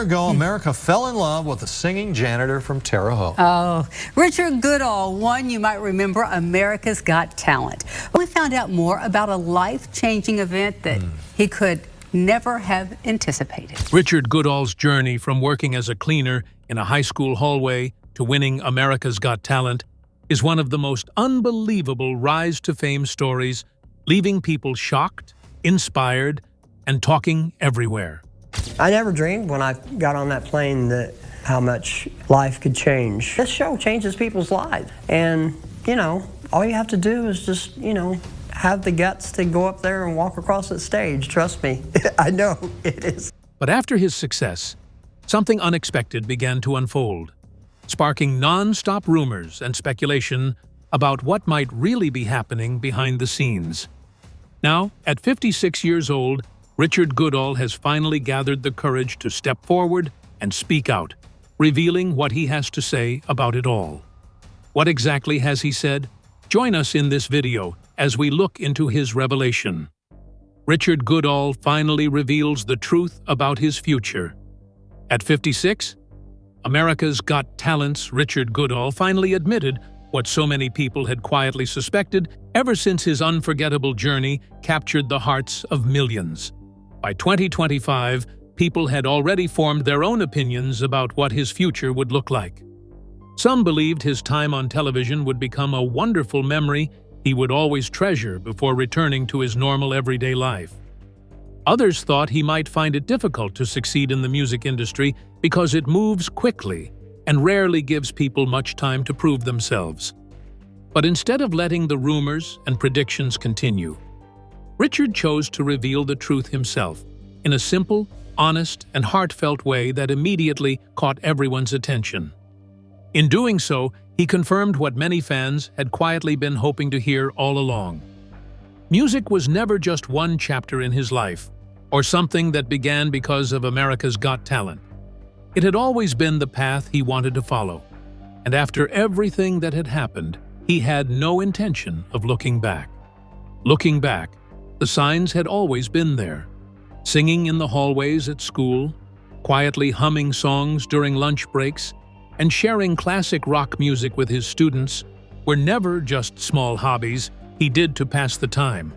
year ago, America fell in love with a singing janitor from Terre Haute. Oh, Richard Goodall won, you might remember, America's Got Talent. We found out more about a life-changing event that he could never have anticipated. Richard Goodall's journey from working as a cleaner in a high school hallway to winning America's Got Talent is one of the most unbelievable rise-to-fame stories, leaving people shocked, inspired, and talking everywhere. I never dreamed when I got on that plane that how much life could change. This show changes people's lives. And, you know, all you have to do is just, have the guts to go up there and walk across that stage. Trust me, I know it is. But after his success, something unexpected began to unfold, sparking non-stop rumors and speculation about what might really be happening behind the scenes. Now, at 56 years old, Richard Goodall has finally gathered the courage to step forward and speak out, revealing what he has to say about it all. What exactly has he said? Join us in this video as we look into his revelation. Richard Goodall finally reveals the truth about his future. At 56, America's Got Talent's Richard Goodall finally admitted what so many people had quietly suspected ever since his unforgettable journey captured the hearts of millions. By 2025, people had already formed their own opinions about what his future would look like. Some believed his time on television would become a wonderful memory he would always treasure before returning to his normal everyday life. Others thought he might find it difficult to succeed in the music industry because it moves quickly and rarely gives people much time to prove themselves. But instead of letting the rumors and predictions continue, Richard chose to reveal the truth himself in a simple, honest, and heartfelt way that immediately caught everyone's attention. In doing so, he confirmed what many fans had quietly been hoping to hear all along. Music was never just one chapter in his life, or something that began because of America's Got Talent. It had always been the path he wanted to follow, and after everything that had happened, he had no intention of looking back. Looking back, the signs had always been there. Singing in the hallways at school, quietly humming songs during lunch breaks, and sharing classic rock music with his students were never just small hobbies he did to pass the time.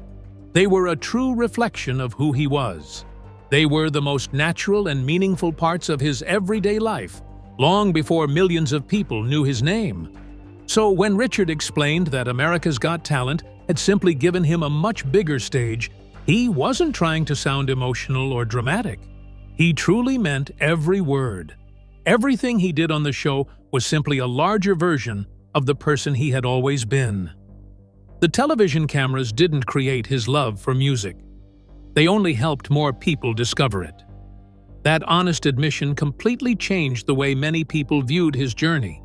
They were a true reflection of who he was. They were the most natural and meaningful parts of his everyday life, long before millions of people knew his name. So when Richard explained that America's Got Talent had simply given him a much bigger stage, he wasn't trying to sound emotional or dramatic. He truly meant every word. Everything he did on the show was simply a larger version of the person he had always been. The television cameras didn't create his love for music. They only helped more people discover it. That honest admission completely changed the way many people viewed his journey,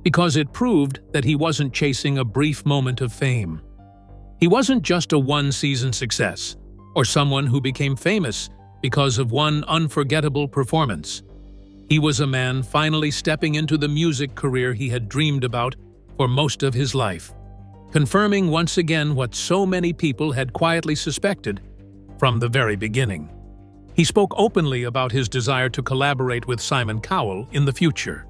because it proved that he wasn't chasing a brief moment of fame. He wasn't just a one-season success, or someone who became famous because of one unforgettable performance. He was a man finally stepping into the music career he had dreamed about for most of his life, confirming once again what so many people had quietly suspected from the very beginning. He spoke openly about his desire to collaborate with Simon Cowell in the future.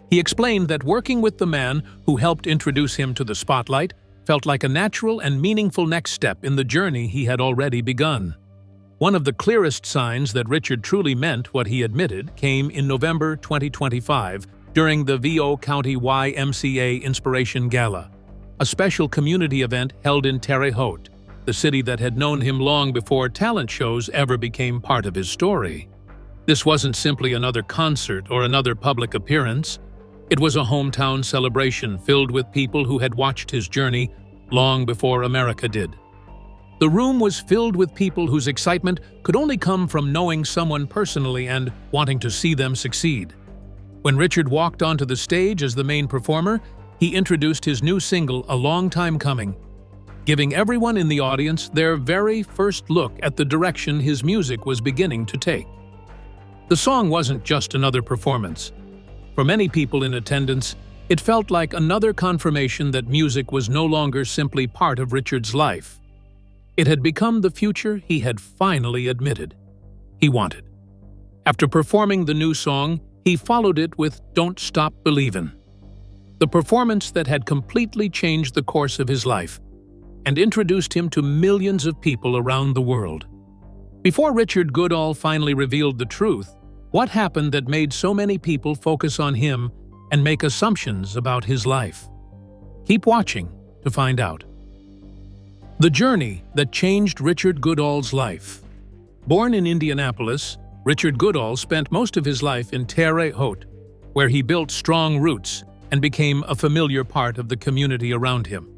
He explained that working with the man who helped introduce him to the spotlight felt like a natural and meaningful next step in the journey he had already begun. One of the clearest signs that Richard truly meant what he admitted came in November 2025 during the VO County YMCA Inspiration Gala, a special community event held in Terre Haute, the city that had known him long before talent shows ever became part of his story. This wasn't simply another concert or another public appearance. It was a hometown celebration filled with people who had watched his journey long before America did. The room was filled with people whose excitement could only come from knowing someone personally and wanting to see them succeed. When Richard walked onto the stage as the main performer, he introduced his new single, A Long Time Coming, giving everyone in the audience their very first look at the direction his music was beginning to take. The song wasn't just another performance. For many people in attendance, it felt like another confirmation that music was no longer simply part of Richard's life. It had become the future he had finally admitted he wanted. After performing the new song, he followed it with Don't Stop Believin', the performance that had completely changed the course of his life and introduced him to millions of people around the world. Before Richard Goodall finally revealed the truth, what happened that made so many people focus on him and make assumptions about his life? Keep watching to find out. The journey that changed Richard Goodall's life. Born in Indianapolis, Richard Goodall spent most of his life in Terre Haute, where he built strong roots and became a familiar part of the community around him.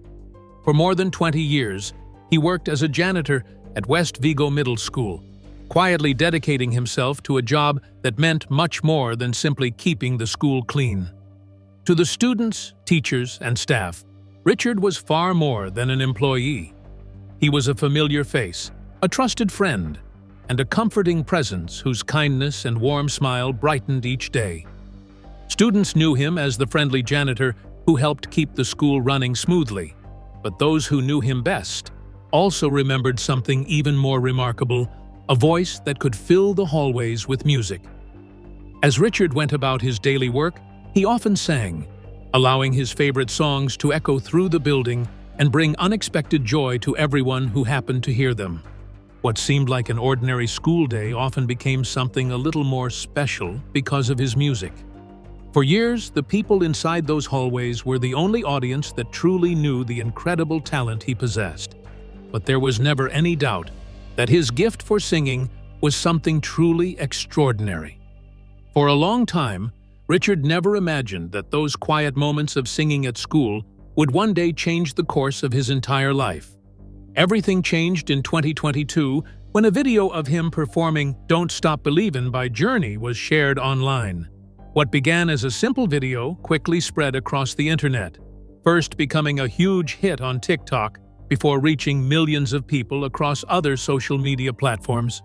For more than 20 years, he worked as a janitor at West Vigo Middle School, quietly dedicating himself to a job that meant much more than simply keeping the school clean. To the students, teachers, and staff, Richard was far more than an employee. He was a familiar face, a trusted friend, and a comforting presence whose kindness and warm smile brightened each day. Students knew him as the friendly janitor who helped keep the school running smoothly, but those who knew him best also remembered something even more remarkable: a voice that could fill the hallways with music. As Richard went about his daily work, he often sang, allowing his favorite songs to echo through the building and bring unexpected joy to everyone who happened to hear them. What seemed like an ordinary school day often became something a little more special because of his music. For years, the people inside those hallways were the only audience that truly knew the incredible talent he possessed. But there was never any doubt that his gift for singing was something truly extraordinary. For a long time, Richard never imagined that those quiet moments of singing at school would one day change the course of his entire life. Everything changed in 2022 when a video of him performing Don't Stop Believin' by Journey was shared online. What began as a simple video quickly spread across the internet, first becoming a huge hit on TikTok before reaching millions of people across other social media platforms.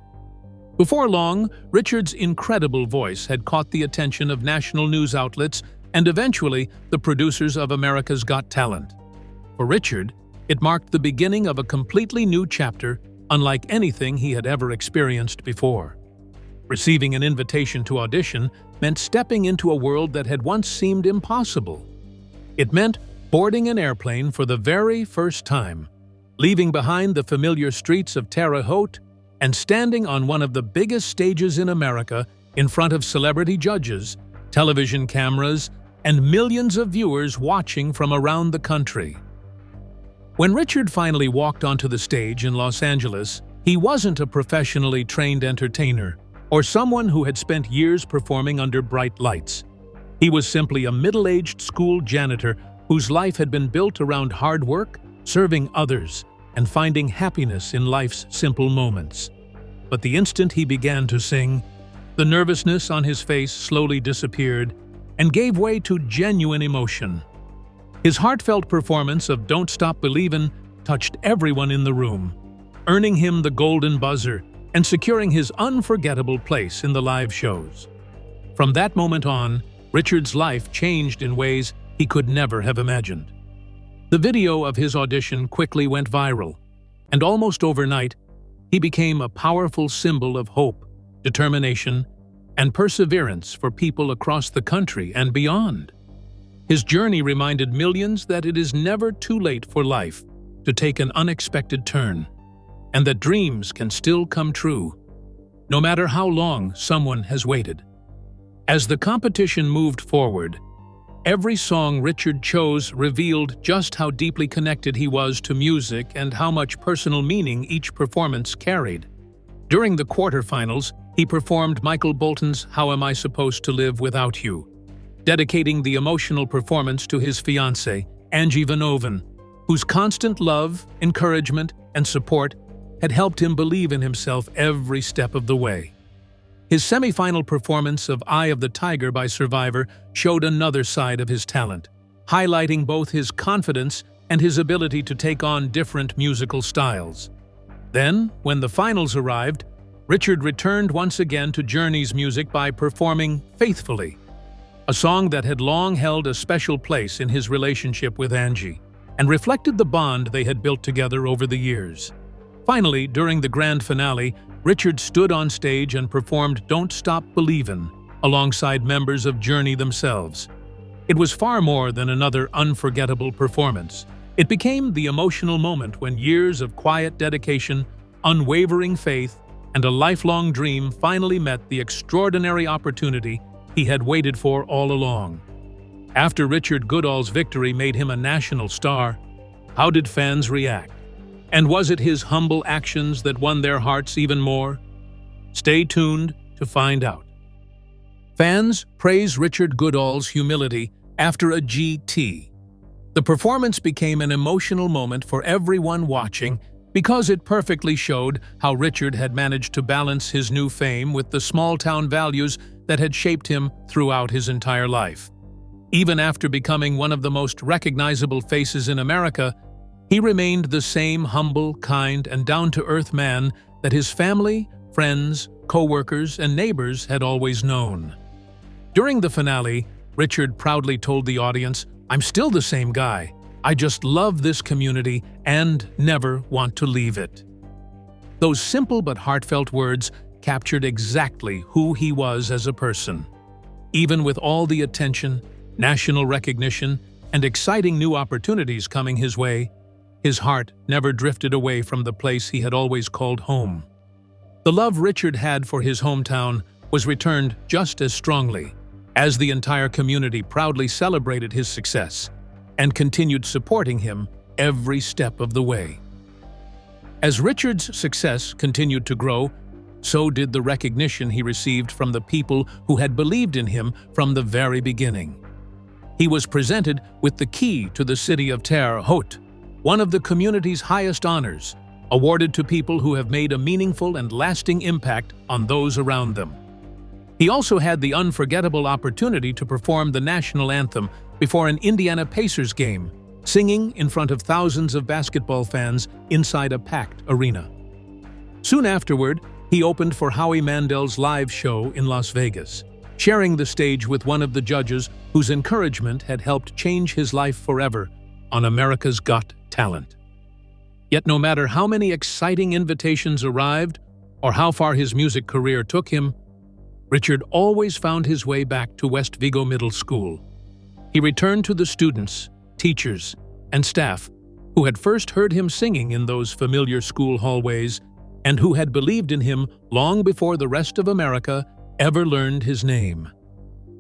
Before long, Richard's incredible voice had caught the attention of national news outlets and eventually the producers of America's Got Talent. For Richard, it marked the beginning of a completely new chapter, unlike anything he had ever experienced before. Receiving an invitation to audition meant stepping into a world that had once seemed impossible. It meant boarding an airplane for the very first time, leaving behind the familiar streets of Terre Haute, and standing on one of the biggest stages in America in front of celebrity judges, television cameras, and millions of viewers watching from around the country. When Richard finally walked onto the stage in Los Angeles, he wasn't a professionally trained entertainer or someone who had spent years performing under bright lights. He was simply a middle-aged school janitor whose life had been built around hard work, serving others, and finding happiness in life's simple moments. But the instant he began to sing, the nervousness on his face slowly disappeared and gave way to genuine emotion. His heartfelt performance of Don't Stop Believin' touched everyone in the room, earning him the golden buzzer and securing his unforgettable place in the live shows. From that moment on, Richard's life changed in ways he could never have imagined. The video of his audition quickly went viral, and almost overnight, he became a powerful symbol of hope, determination, and perseverance for people across the country and beyond. His journey reminded millions that it is never too late for life to take an unexpected turn, and that dreams can still come true, no matter how long someone has waited. As the competition moved forward, every song Richard chose revealed just how deeply connected he was to music and how much personal meaning each performance carried. During the quarterfinals, he performed Michael Bolton's How Am I Supposed to Live Without You, dedicating the emotional performance to his fiancée, Angie Vanoven, whose constant love, encouragement, and support had helped him believe in himself every step of the way. His semi-final performance of Eye of the Tiger by Survivor showed another side of his talent, highlighting both his confidence and his ability to take on different musical styles. Then, when the finals arrived, Richard returned once again to Journey's music by performing Faithfully, a song that had long held a special place in his relationship with Angie and reflected the bond they had built together over the years. Finally, during the grand finale, Richard stood on stage and performed Don't Stop Believin' alongside members of Journey themselves. It was far more than another unforgettable performance. It became the emotional moment when years of quiet dedication, unwavering faith, and a lifelong dream finally met the extraordinary opportunity he had waited for all along. After Richard Goodall's victory made him a national star, how did fans react? And was it his humble actions that won their hearts even more? Stay tuned to find out. Fans praise Richard Goodall's humility after a GT. The performance became an emotional moment for everyone watching because it perfectly showed how Richard had managed to balance his new fame with the small-town values that had shaped him throughout his entire life. Even after becoming one of the most recognizable faces in America, he remained the same humble, kind, and down-to-earth man that his family, friends, co-workers, and neighbors had always known. During the finale, Richard proudly told the audience, "I'm still the same guy. I just love this community and never want to leave it." Those simple but heartfelt words captured exactly who he was as a person. Even with all the attention, national recognition, and exciting new opportunities coming his way, his heart never drifted away from the place he had always called home. The love Richard had for his hometown was returned just as strongly, as the entire community proudly celebrated his success and continued supporting him every step of the way. As Richard's success continued to grow, so did the recognition he received from the people who had believed in him from the very beginning. He was presented with the key to the city of Terre Haute, one of the community's highest honors, awarded to people who have made a meaningful and lasting impact on those around them. He also had the unforgettable opportunity to perform the national anthem before an Indiana Pacers game, singing in front of thousands of basketball fans inside a packed arena. Soon afterward, he opened for Howie Mandel's live show in Las Vegas, sharing the stage with one of the judges whose encouragement had helped change his life forever on America's Got Talent. Yet no matter how many exciting invitations arrived or how far his music career took him, Richard always found his way back to West Vigo Middle School. He returned to the students, teachers, and staff who had first heard him singing in those familiar school hallways and who had believed in him long before the rest of America ever learned his name.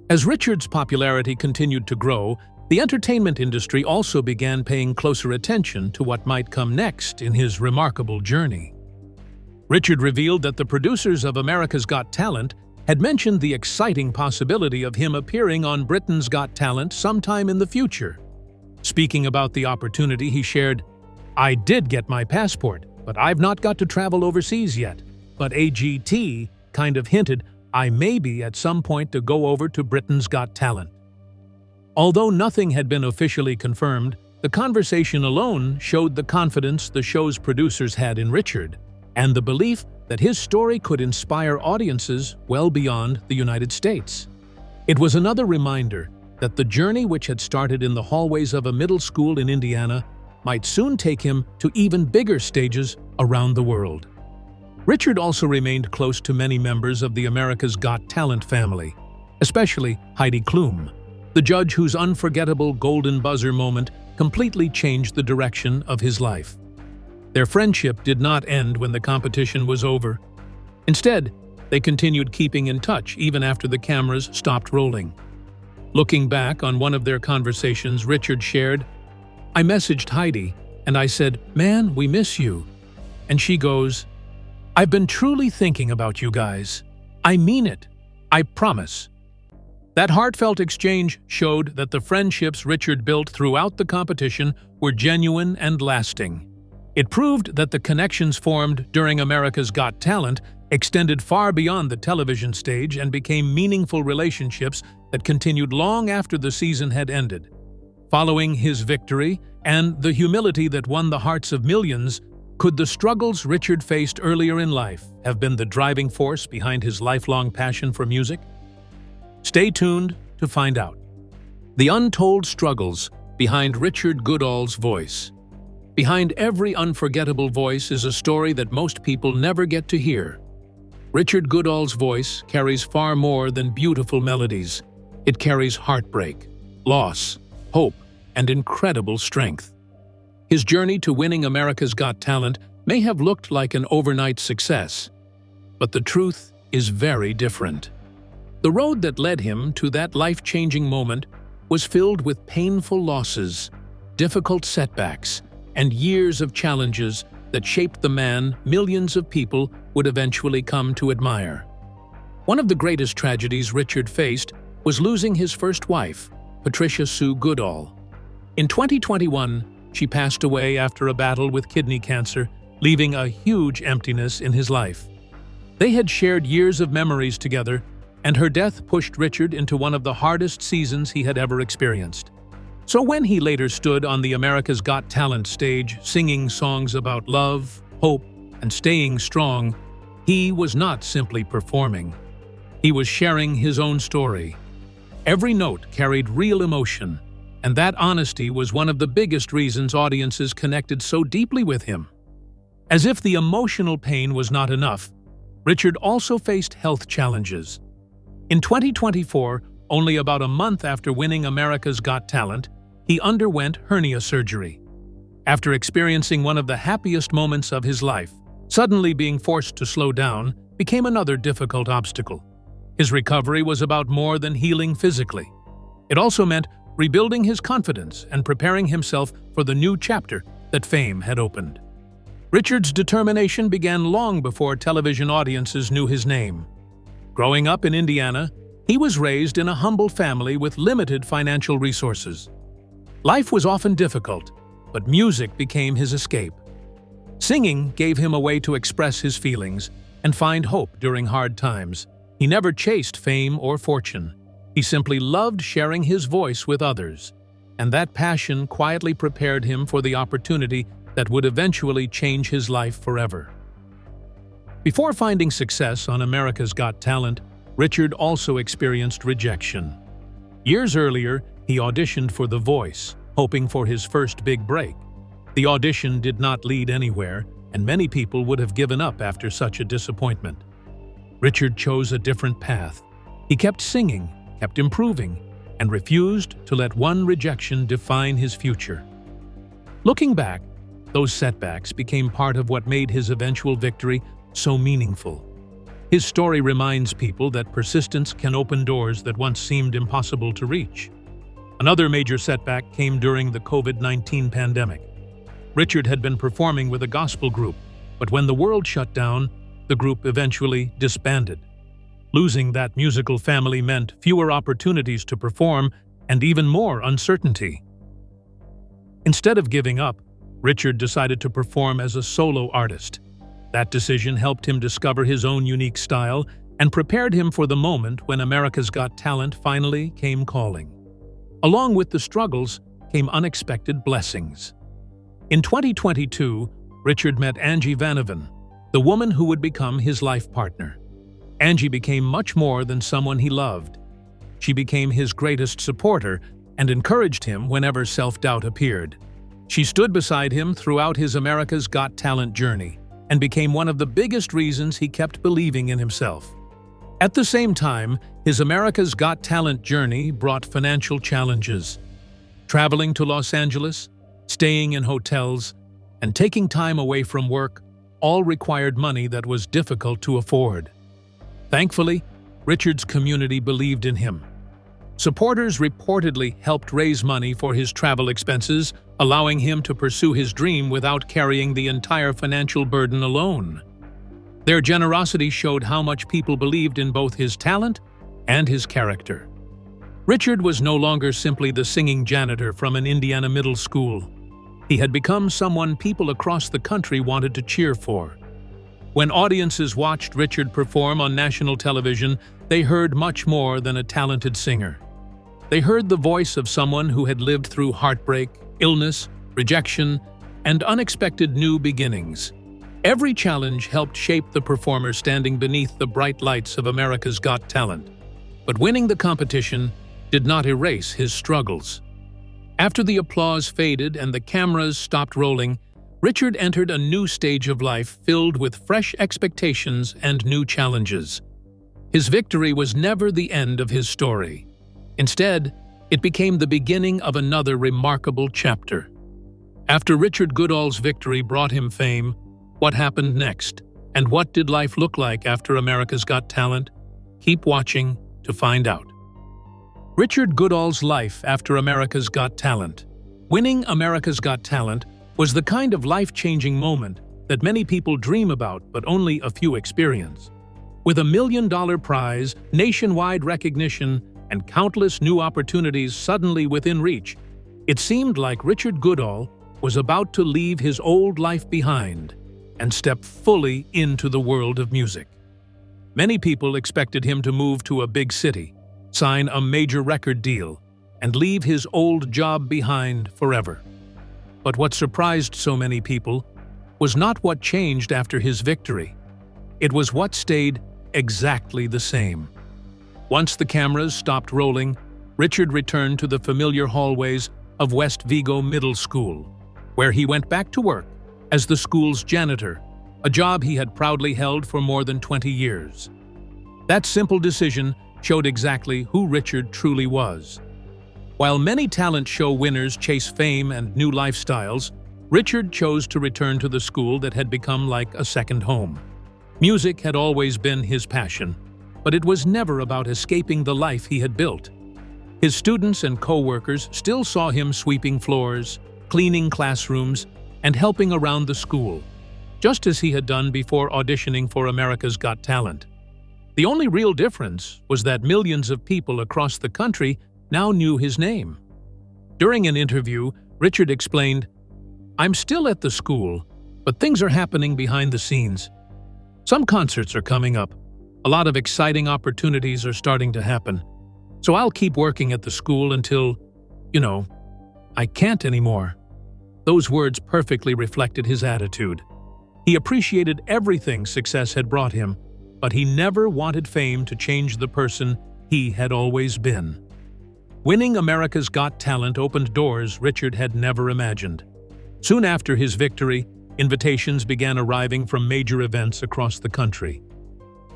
As Richard's popularity continued to grow, the entertainment industry also began paying closer attention to what might come next in his remarkable journey. Richard revealed that the producers of America's Got Talent had mentioned the exciting possibility of him appearing on Britain's Got Talent sometime in the future. Speaking about the opportunity, he shared, "I did get my passport, but I've not got to travel overseas yet. But AGT kind of hinted I may be at some point to go over to Britain's Got Talent." Although nothing had been officially confirmed, the conversation alone showed the confidence the show's producers had in Richard and the belief that his story could inspire audiences well beyond the United States. It was another reminder that the journey which had started in the hallways of a middle school in Indiana might soon take him to even bigger stages around the world. Richard also remained close to many members of the America's Got Talent family, especially Heidi Klum, the judge whose unforgettable golden buzzer moment completely changed the direction of his life. Their friendship did not end when the competition was over. Instead, they continued keeping in touch even after the cameras stopped rolling. Looking back on one of their conversations, Richard shared, "I messaged Heidi and I said, 'Man, we miss you.' And she goes, 'I've been truly thinking about you guys. I mean it. I promise.'" That heartfelt exchange showed that the friendships Richard built throughout the competition were genuine and lasting. It proved that the connections formed during America's Got Talent extended far beyond the television stage and became meaningful relationships that continued long after the season had ended. Following his victory and the humility that won the hearts of millions, could the struggles Richard faced earlier in life have been the driving force behind his lifelong passion for music? Stay tuned to find out. The untold struggles behind Richard Goodall's voice. Behind every unforgettable voice is a story that most people never get to hear. Richard Goodall's voice carries far more than beautiful melodies. It carries heartbreak, loss, hope, and incredible strength. His journey to winning America's Got Talent may have looked like an overnight success, but the truth is very different. The road that led him to that life-changing moment was filled with painful losses, difficult setbacks, and years of challenges that shaped the man millions of people would eventually come to admire. One of the greatest tragedies Richard faced was losing his first wife, Patricia Sue Goodall. In 2021, she passed away after a battle with kidney cancer, leaving a huge emptiness in his life. They had shared years of memories together, and her death pushed Richard into one of the hardest seasons he had ever experienced. So when he later stood on the America's Got Talent stage singing songs about love, hope, and staying strong, he was not simply performing. He was sharing his own story. Every note carried real emotion, and that honesty was one of the biggest reasons audiences connected so deeply with him. As if the emotional pain was not enough, Richard also faced health challenges. In 2024, only about a month after winning America's Got Talent, he underwent hernia surgery. After experiencing one of the happiest moments of his life, suddenly being forced to slow down became another difficult obstacle. His recovery was about more than healing physically. It also meant rebuilding his confidence and preparing himself for the new chapter that fame had opened. Richard's determination began long before television audiences knew his name. Growing up in Indiana, he was raised in a humble family with limited financial resources. Life was often difficult, but music became his escape. Singing gave him a way to express his feelings and find hope during hard times. He never chased fame or fortune. He simply loved sharing his voice with others, and that passion quietly prepared him for the opportunity that would eventually change his life forever. Before finding success on America's Got Talent, Richard also experienced rejection. Years earlier, he auditioned for The Voice, hoping for his first big break. The audition did not lead anywhere, and many people would have given up after such a disappointment. Richard chose a different path. He kept singing, kept improving, and refused to let one rejection define his future. Looking back, those setbacks became part of what made his eventual victory so meaningful. His story reminds people that persistence can open doors that once seemed impossible to reach. Another major setback came during the COVID-19 pandemic. Richard had been performing with a gospel group, but when the world shut down, the group eventually disbanded. Losing that musical family meant fewer opportunities to perform and even more uncertainty. Instead of giving up, Richard decided to perform as a solo artist. That decision helped him discover his own unique style and prepared him for the moment when America's Got Talent finally came calling. Along with the struggles came unexpected blessings. In 2022, Richard met Angie Vanovan, the woman who would become his life partner. Angie became much more than someone he loved. She became his greatest supporter and encouraged him whenever self-doubt appeared. She stood beside him throughout his America's Got Talent journey and became one of the biggest reasons he kept believing in himself. At the same time, his America's Got Talent journey brought financial challenges. Traveling to Los Angeles, staying in hotels, and taking time away from work all required money that was difficult to afford. Thankfully, Richard's community believed in him. Supporters reportedly helped raise money for his travel expenses, allowing him to pursue his dream without carrying the entire financial burden alone. Their generosity showed how much people believed in both his talent and his character. Richard was no longer simply the singing janitor from an Indiana middle school. He had become someone people across the country wanted to cheer for. When audiences watched Richard perform on national television, they heard much more than a talented singer. They heard the voice of someone who had lived through heartbreak, illness, rejection, and unexpected new beginnings. Every challenge helped shape the performer standing beneath the bright lights of America's Got Talent. But winning the competition did not erase his struggles. After the applause faded and the cameras stopped rolling, Richard entered a new stage of life filled with fresh expectations and new challenges. His victory was never the end of his story. Instead, it became the beginning of another remarkable chapter. After Richard Goodall's victory brought him fame, what happened next? And what did life look like after America's Got Talent? Keep watching to find out. Richard Goodall's life after America's Got Talent. Winning America's Got Talent was the kind of life-changing moment that many people dream about but only a few experience. With a $1 million prize, nationwide recognition, and countless new opportunities suddenly within reach, it seemed like Richard Goodall was about to leave his old life behind and step fully into the world of music. Many people expected him to move to a big city, sign a major record deal, and leave his old job behind forever. But what surprised so many people was not what changed after his victory. It was what stayed exactly the same. Once the cameras stopped rolling, Richard returned to the familiar hallways of West Vigo Middle School, where he went back to work as the school's janitor, a job he had proudly held for more than 20 years. That simple decision showed exactly who Richard truly was. While many talent show winners chase fame and new lifestyles, Richard chose to return to the school that had become like a second home. Music had always been his passion, but it was never about escaping the life he had built. His students and co-workers still saw him sweeping floors, cleaning classrooms, and helping around the school, just as he had done before auditioning for America's Got Talent. The only real difference was that millions of people across the country now knew his name. During an interview, Richard explained, "I'm still at the school, but things are happening behind the scenes. Some concerts are coming up. A lot of exciting opportunities are starting to happen. So I'll keep working at the school until, I can't anymore." Those words perfectly reflected his attitude. He appreciated everything success had brought him, but he never wanted fame to change the person he had always been. Winning America's Got Talent opened doors Richard had never imagined. Soon after his victory, invitations began arriving from major events across the country.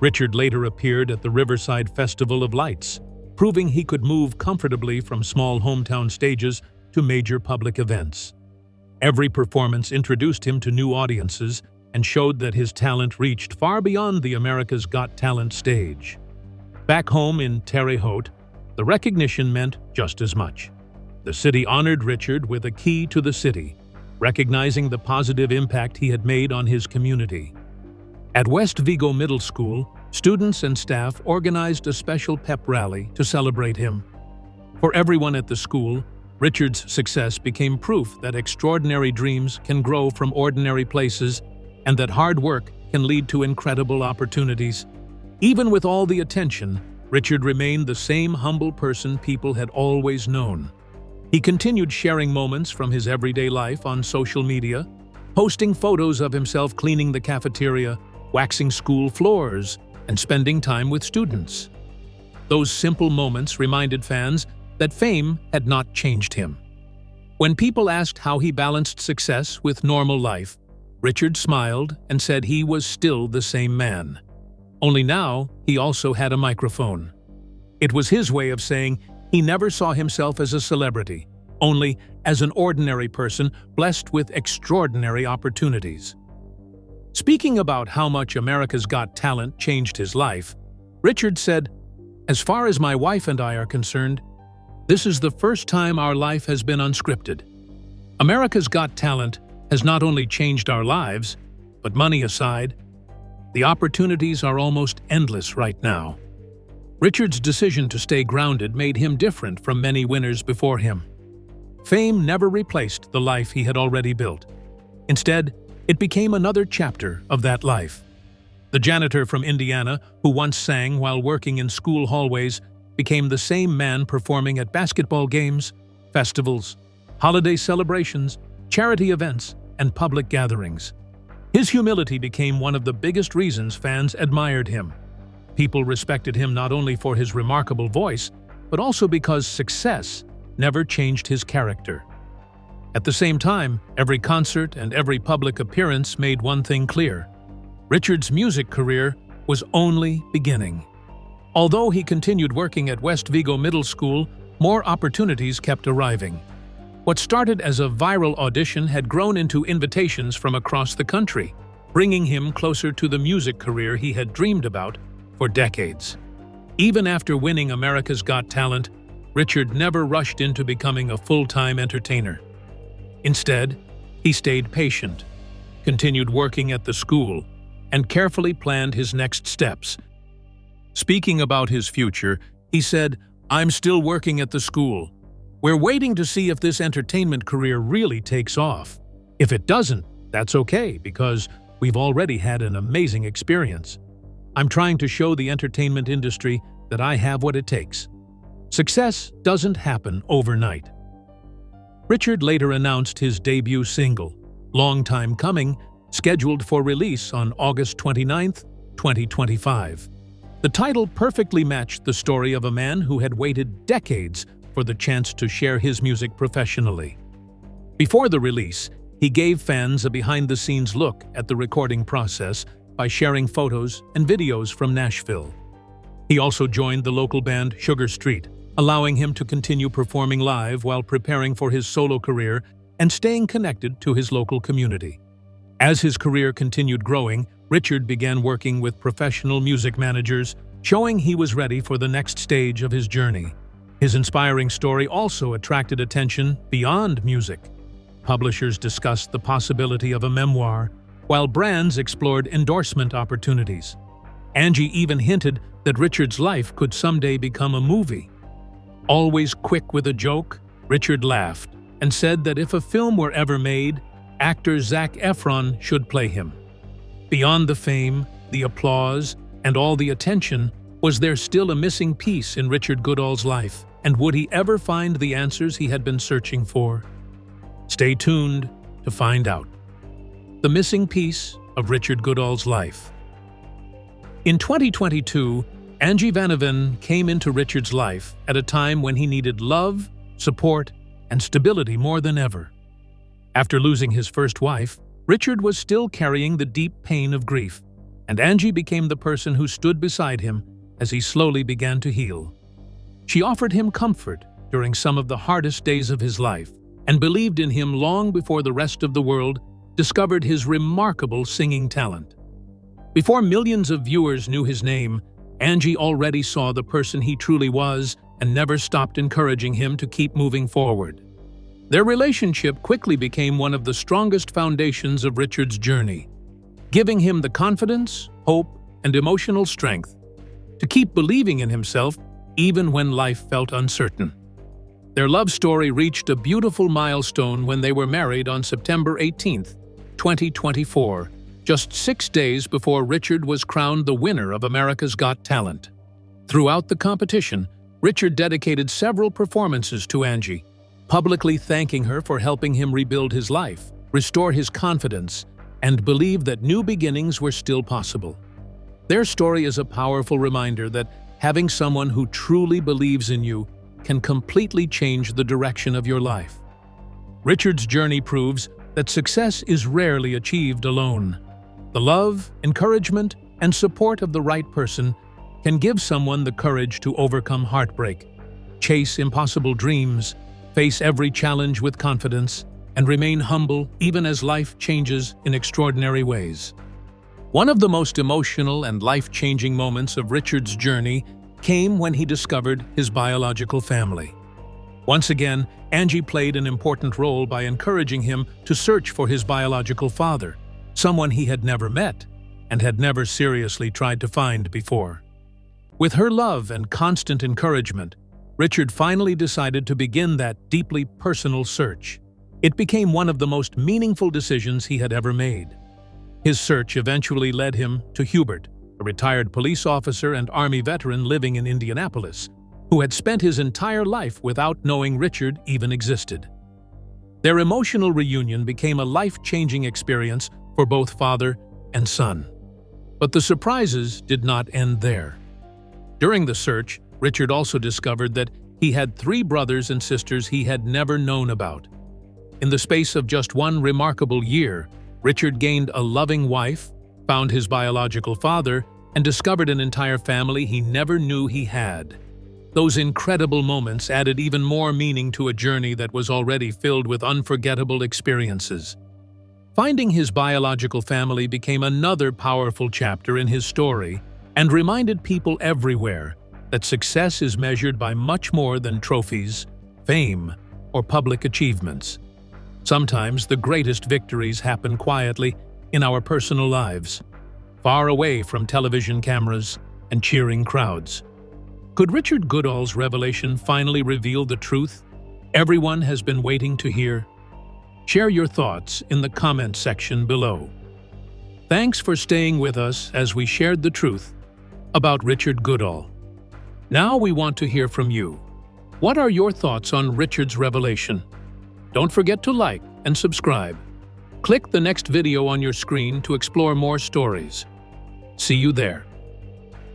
Richard later appeared at the Riverside Festival of Lights, proving he could move comfortably from small hometown stages to major public events. Every performance introduced him to new audiences and showed that his talent reached far beyond the America's Got Talent stage. Back home in Terre Haute, the recognition meant just as much. The city honored Richard with a key to the city, recognizing the positive impact he had made on his community. At West Vigo Middle School, students and staff organized a special pep rally to celebrate him. For everyone at the school, Richard's success became proof that extraordinary dreams can grow from ordinary places and that hard work can lead to incredible opportunities. Even with all the attention, Richard remained the same humble person people had always known. He continued sharing moments from his everyday life on social media, posting photos of himself cleaning the cafeteria, waxing school floors, and spending time with students. Those simple moments reminded fans that fame had not changed him. When people asked how he balanced success with normal life, Richard smiled and said he was still the same man. Only now, he also had a microphone. It was his way of saying he never saw himself as a celebrity, only as an ordinary person blessed with extraordinary opportunities. Speaking about how much America's Got Talent changed his life, Richard said, "As far as my wife and I are concerned, this is the first time our life has been unscripted. America's Got Talent has not only changed our lives, but money aside, the opportunities are almost endless right now." Richard's decision to stay grounded made him different from many winners before him. Fame never replaced the life he had already built. Instead, it became another chapter of that life. The janitor from Indiana, who once sang while working in school hallways, became the same man performing at basketball games, festivals, holiday celebrations, charity events, and public gatherings. His humility became one of the biggest reasons fans admired him. People respected him not only for his remarkable voice, but also because success never changed his character. At the same time, every concert and every public appearance made one thing clear: Richard's music career was only beginning. Although he continued working at West Vigo Middle School, more opportunities kept arriving. What started as a viral audition had grown into invitations from across the country, bringing him closer to the music career he had dreamed about for decades. Even after winning America's Got Talent, Richard never rushed into becoming a full-time entertainer. Instead, he stayed patient, continued working at the school, and carefully planned his next steps. Speaking about his future, he said, "I'm still working at the school. We're waiting to see if this entertainment career really takes off. If it doesn't, that's okay, because we've already had an amazing experience. I'm trying to show the entertainment industry that I have what it takes." Success doesn't happen overnight. Richard later announced his debut single, "Long Time Coming," scheduled for release on August 29, 2025. The title perfectly matched the story of a man who had waited decades for the chance to share his music professionally. Before the release, he gave fans a behind-the-scenes look at the recording process by sharing photos and videos from Nashville. He also joined the local band Sugar Street, allowing him to continue performing live while preparing for his solo career and staying connected to his local community. As his career continued growing, Richard began working with professional music managers, showing he was ready for the next stage of his journey. His inspiring story also attracted attention beyond music. Publishers discussed the possibility of a memoir, while brands explored endorsement opportunities. Angie even hinted that Richard's life could someday become a movie. Always quick with a joke, Richard laughed and said that if a film were ever made, actor Zac Efron should play him. Beyond the fame, the applause, and all the attention, was there still a missing piece in Richard Goodall's life, and would he ever find the answers he had been searching for? Stay tuned to find out. The missing piece of Richard Goodall's life. In 2022, Angie Vanavan came into Richard's life at a time when he needed love, support, and stability more than ever. After losing his first wife, Richard was still carrying the deep pain of grief, and Angie became the person who stood beside him as he slowly began to heal. She offered him comfort during some of the hardest days of his life and believed in him long before the rest of the world discovered his remarkable singing talent. Before millions of viewers knew his name, Angie already saw the person he truly was and never stopped encouraging him to keep moving forward. Their relationship quickly became one of the strongest foundations of Richard's journey, giving him the confidence, hope, and emotional strength to keep believing in himself even when life felt uncertain. Their love story reached a beautiful milestone when they were married on September 18, 2024, just 6 days before Richard was crowned the winner of America's Got Talent. Throughout the competition, Richard dedicated several performances to Angie, publicly thanking her for helping him rebuild his life, restore his confidence, and believe that new beginnings were still possible. Their story is a powerful reminder that having someone who truly believes in you can completely change the direction of your life. Richard's journey proves that success is rarely achieved alone. The love, encouragement, and support of the right person can give someone the courage to overcome heartbreak, chase impossible dreams, face every challenge with confidence, and remain humble even as life changes in extraordinary ways. One of the most emotional and life-changing moments of Richard's journey came when he discovered his biological family. Once again, Angie played an important role by encouraging him to search for his biological father, someone he had never met and had never seriously tried to find before. With her love and constant encouragement, Richard finally decided to begin that deeply personal search. It became one of the most meaningful decisions he had ever made. His search eventually led him to Hubert, a retired police officer and Army veteran living in Indianapolis, who had spent his entire life without knowing Richard even existed. Their emotional reunion became a life-changing experience for both father and son. But the surprises did not end there. During the search, Richard also discovered that he had 3 brothers and sisters he had never known about. In the space of just one remarkable year, Richard gained a loving wife, found his biological father, and discovered an entire family he never knew he had. Those incredible moments added even more meaning to a journey that was already filled with unforgettable experiences. Finding his biological family became another powerful chapter in his story and reminded people everywhere that success is measured by much more than trophies, fame, or public achievements. Sometimes the greatest victories happen quietly in our personal lives, far away from television cameras and cheering crowds. Could Richard Goodall's revelation finally reveal the truth everyone has been waiting to hear? Share your thoughts in the comment section below. Thanks for staying with us as we shared the truth about Richard Goodall. Now we want to hear from you. What are your thoughts on Richard's revelation? Don't forget to like and subscribe. Click the next video on your screen to explore more stories. See you there.